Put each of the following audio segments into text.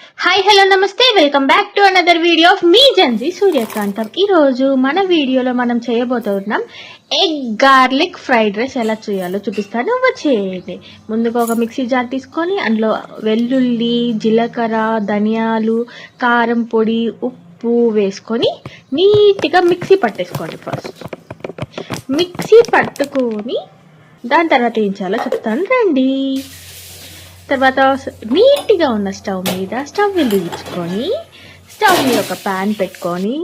Hi hello నమస్తే welcome back to another video of మీ Gen Z Suryakantham. ఈరోజు మన వీడియోలో మనం చేయబోతున్నాం ఎగ్ గార్లిక్ ఫ్రైడ్ రైస్ ఎలా చేయాలో చూపిస్తాను, వచ్చేయండి. ముందుగా ఒక మిక్సీ జార్ తీసుకొని అందులో వెల్లుల్లి, జీలకర్ర, ధనియాలు, కారం పొడి, ఉప్పు వేసుకొని నీట్గా మిక్సీ పట్టేసుకోండి. ఫస్ట్ మిక్సీ పట్టుకొని దాని తర్వాత ఏం చేయాలో చెప్తాను రండి. తర్వాత నీట్గా ఉన్న స్టవ్ మీద స్టవ్ వెలిగించుకొని స్టవ్ మీద ఒక ప్యాన్ పెట్టుకొని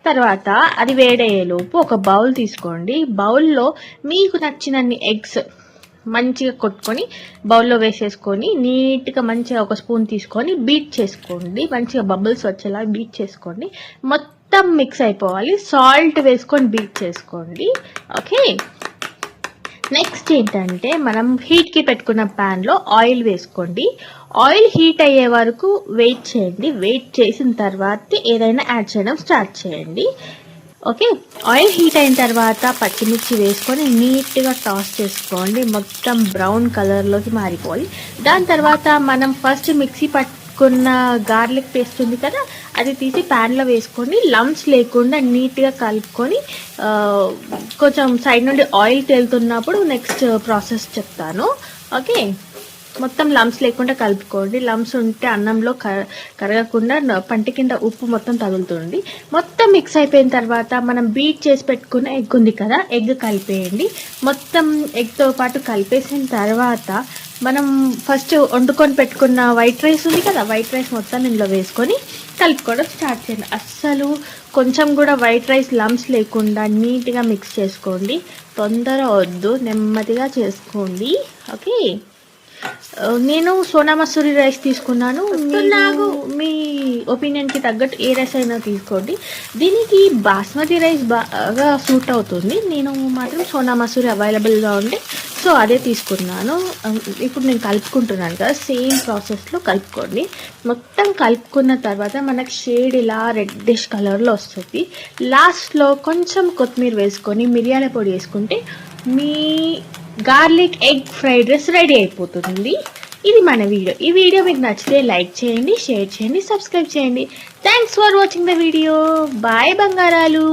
తర్వాత అది వేడయ్యేలోపు ఒక బౌల్ తీసుకోండి. బౌల్లో మీకు నచ్చినన్ని ఎగ్స్ మంచిగా కొట్టుకొని బౌల్లో వేసేసుకొని నీట్గా మంచిగా ఒక స్పూన్ తీసుకొని బీట్ చేసుకోండి. మంచిగా బబుల్స్ వచ్చేలా బీట్ చేసుకోండి. మొత్తం మిక్స్ అయిపోవాలి. సాల్ట్ వేసుకొని బీట్ చేసుకోండి. ఓకే, నెక్స్ట్ ఏంటంటే మనం హీట్కి పెట్టుకున్న ప్యాన్లో ఆయిల్ వేసుకోండి. ఆయిల్ హీట్ అయ్యే వరకు వెయిట్ చేయండి. వెయిట్ చేసిన తర్వాత ఏదైనా యాడ్ చేయడం స్టార్ట్ చేయండి. ఓకే, ఆయిల్ హీట్ అయిన తర్వాత పచ్చిమిర్చి వేసుకొని నీట్గా టాస్ చేసుకోండి. మొత్తం బ్రౌన్ కలర్లోకి మారిపోవాలి. దాని తర్వాత మనం ఫస్ట్ మిక్సీ పట్టుకున్న గార్లిక్ పేస్ట్ ఉంది కదా, అది తీసి ప్యాన్లో వేసుకొని లమ్స్ లేకుండా నీట్గా కలుపుకొని కొంచెం సైడ్ నుండి ఆయిల్ తేలుతున్నప్పుడు నెక్స్ట్ ప్రాసెస్ చెప్తాను. ఓకే, మొత్తం లమ్స్ లేకుండా కలుపుకోండి. లమ్స్ ఉంటే అన్నంలో కరగకుండా పంటి కింద ఉప్పు మొత్తం తగులుతుంది. మొత్తం మిక్స్ అయిపోయిన తర్వాత మనం బీట్ చేసి పెట్టుకున్న ఎగ్ ఉంది కదా, ఎగ్ కలిపేయండి. మొత్తం ఎగ్తో పాటు కలిపేసిన తర్వాత మనం ఫస్ట్ వండుకొని పెట్టుకున్న వైట్ రైస్ ఉంది కదా, వైట్ రైస్ మొత్తం ఇందులో వేసుకొని కలుపుకోవడం స్టార్ట్ చేయండి. అస్సలు కొంచెం కూడా వైట్ రైస్ లమ్స్ లేకుండా నీట్గా మిక్స్ చేసుకోండి. తొందర వద్దు, నెమ్మదిగా చేసుకోండి. ఓకే, నేను సోనా మసూరి రైస్ తీసుకున్నాను. నాకు మీ ఒపీనియన్కి తగ్గట్టు ఏ రైస్ అయినా తీసుకోండి. దీనికి బాస్మతి రైస్ బాగా సూట్ అవుతుంది. నేను మాత్రం సోనా మసూరి అవైలబుల్గా ఉండే సో అదే తీసుకున్నాను. ఇప్పుడు నేను కలుపుకుంటున్నాను కదా, సేమ్ ప్రాసెస్లో కలుపుకోండి. మొత్తం కలుపుకున్న తర్వాత మనకు షేడ్ ఇలా రెడ్డిష్ కలర్లో వస్తుంది. లాస్ట్లో కొంచెం కొత్తిమీర వేసుకొని మిరియాల పొడి వేసుకుంటే మీ garlic egg fried rice ready అయిపోతుంది. ఇది మన వీడియో. ఈ వీడియో మీకు నచ్చితే లైక్ చేయండి, షేర్ చేయండి, సబ్స్క్రైబ్ చేయండి. Thanks for watching the video. Bye బంగారాలు.